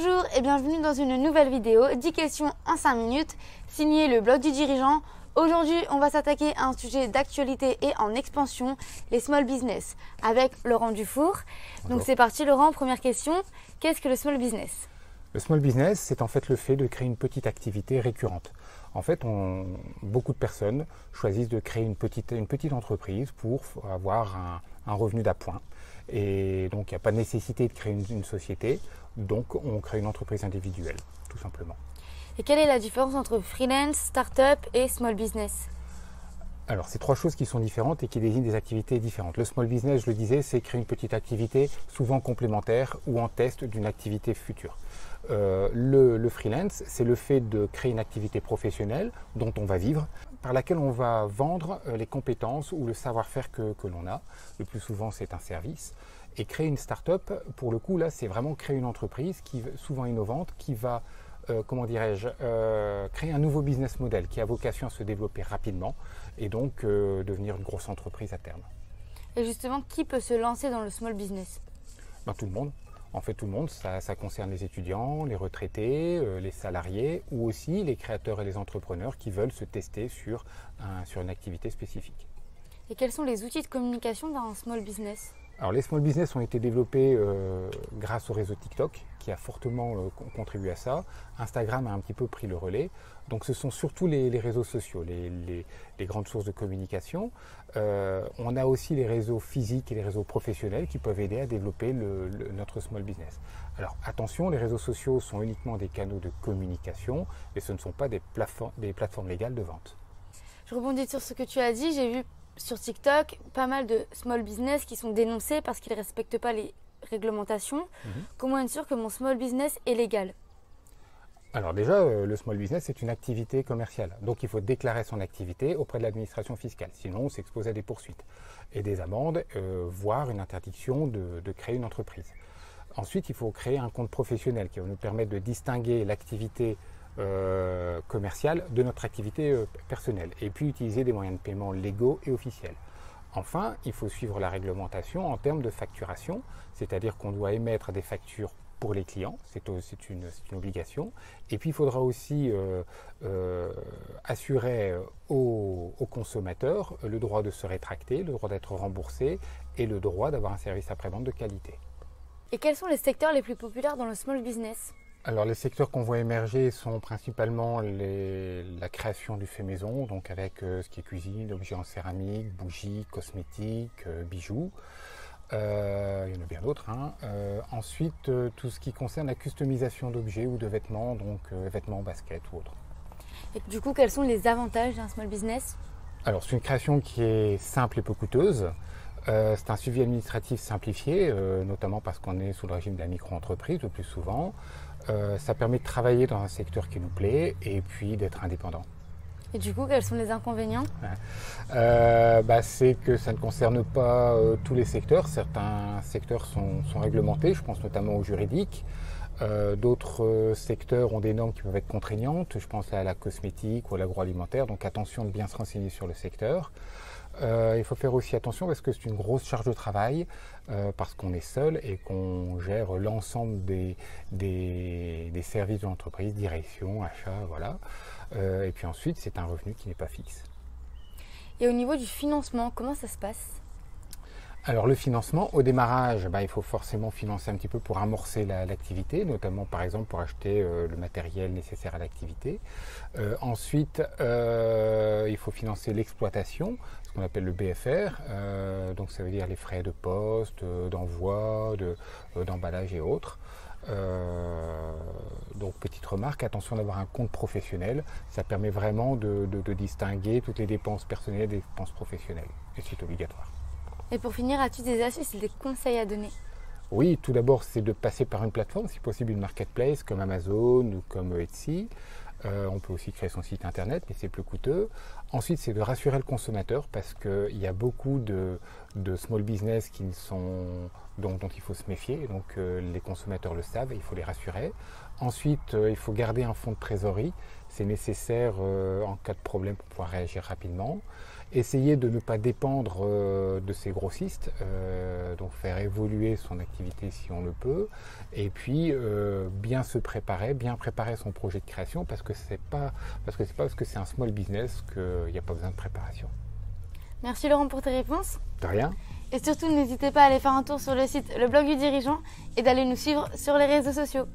Bonjour et bienvenue dans une nouvelle vidéo, 10 questions en 5 minutes, signé le blog du dirigeant. Aujourd'hui, on va s'attaquer à un sujet d'actualité et en expansion, les small business, avec Laurent Dufour. Bonjour. Donc c'est parti Laurent, première question, qu'est-ce que le small business? Le small business, c'est en fait le fait de créer une petite activité récurrente. En fait, beaucoup de personnes choisissent de créer une petite entreprise pour avoir un revenu d'appoint. Et donc, il n'y a pas de nécessité de créer une société. Donc, on crée une entreprise individuelle, tout simplement. Et quelle est la différence entre freelance, start-up et small business? Alors, c'est trois choses qui sont différentes et qui désignent des activités différentes. Le small business, je le disais, c'est créer une petite activité, souvent complémentaire ou en test d'une activité future. Le freelance, c'est le fait de créer une activité professionnelle dont on va vivre, par laquelle on va vendre les compétences ou le savoir-faire que l'on a. Le plus souvent, c'est un service. Et créer une start-up, pour le coup, là, c'est vraiment créer une entreprise qui souvent innovante, qui va créer un nouveau business model qui a vocation à se développer rapidement et donc devenir une grosse entreprise à terme. Et justement, qui peut se lancer dans le small business? Tout le monde. En fait, tout le monde, ça concerne les étudiants, les retraités, les salariés ou aussi les créateurs et les entrepreneurs qui veulent se tester sur une activité spécifique. Et quels sont les outils de communication d'un small business? Alors, les small business ont été développés grâce au réseau TikTok qui a fortement contribué à ça. Instagram a un petit peu pris le relais. Donc ce sont surtout les réseaux sociaux, les grandes sources de communication. On a aussi les réseaux physiques et les réseaux professionnels qui peuvent aider à développer notre small business. Alors attention, les réseaux sociaux sont uniquement des canaux de communication et ce ne sont pas des plateformes légales de vente. Je rebondis sur ce que tu as dit, j'ai vu sur TikTok pas mal de small business qui sont dénoncés parce qu'ils ne respectent pas les réglementations. Comment être sûr que mon small business est légal? Alors déjà, le small business, c'est une activité commerciale. Donc il faut déclarer son activité auprès de l'administration fiscale. Sinon, on s'expose à des poursuites et des amendes, voire une interdiction de créer une entreprise. Ensuite, il faut créer un compte professionnel qui va nous permettre de distinguer l'activité commerciale de notre activité personnelle. Et puis utiliser des moyens de paiement légaux et officiels. Enfin, il faut suivre la réglementation en termes de facturation, c'est-à-dire qu'on doit émettre des factures pour les clients, c'est une obligation. Et puis il faudra aussi assurer aux consommateurs le droit de se rétracter, le droit d'être remboursé et le droit d'avoir un service après-vente de qualité. Et quels sont les secteurs les plus populaires dans le small business? Alors les secteurs qu'on voit émerger sont principalement la création du fait maison, donc avec ce qui est cuisine, objets en céramique, bougies, cosmétiques, bijoux. Il y en a bien d'autres. Ensuite, tout ce qui concerne la customisation d'objets ou de vêtements, donc vêtements, baskets ou autres. Et du coup, quels sont les avantages d'un small business? Alors, c'est une création qui est simple et peu coûteuse. C'est un suivi administratif simplifié, notamment parce qu'on est sous le régime de la micro-entreprise le plus souvent. Ça permet de travailler dans un secteur qui nous plaît et puis d'être indépendant. Et du coup, quels sont les inconvénients? C'est que ça ne concerne pas tous les secteurs. Certains secteurs sont réglementés, je pense notamment au juridique. D'autres secteurs ont des normes qui peuvent être contraignantes. Je pense à la cosmétique ou à l'agroalimentaire. Donc attention de bien se renseigner sur le secteur. Il faut faire aussi attention parce que c'est une grosse charge de travail, parce qu'on est seul et qu'on gère l'ensemble des services de l'entreprise, direction, achat, voilà. Et puis ensuite, c'est un revenu qui n'est pas fixe. Et au niveau du financement, comment ça se passe? Alors le financement, au démarrage, il faut forcément financer un petit peu pour amorcer l'activité, notamment par exemple pour acheter le matériel nécessaire à l'activité. Ensuite, il faut financer l'exploitation, ce qu'on appelle le BFR, donc ça veut dire les frais de poste, d'envoi, d'emballage et autres. Donc petite remarque, attention d'avoir un compte professionnel, ça permet vraiment de distinguer toutes les dépenses personnelles des dépenses professionnelles, et c'est obligatoire. Et pour finir, as-tu des astuces et des conseils à donner? Oui, tout d'abord, c'est de passer par une plateforme, si possible une marketplace comme Amazon ou comme Etsy. On peut aussi créer son site internet, mais c'est plus coûteux. Ensuite, c'est de rassurer le consommateur parce qu'il y a beaucoup de small business dont il faut se méfier. Donc les consommateurs le savent et il faut les rassurer. Ensuite, il faut garder un fonds de trésorerie. C'est nécessaire en cas de problème pour pouvoir réagir rapidement. essayer de ne pas dépendre de ces grossistes, donc faire évoluer son activité si on le peut, et puis bien se préparer, bien préparer son projet de création, parce que c'est pas parce que c'est un small business qu'il n'y a pas besoin de préparation. Merci Laurent pour tes réponses. De rien. Et surtout, n'hésitez pas à aller faire un tour sur le site Le Blog du Dirigeant et d'aller nous suivre sur les réseaux sociaux.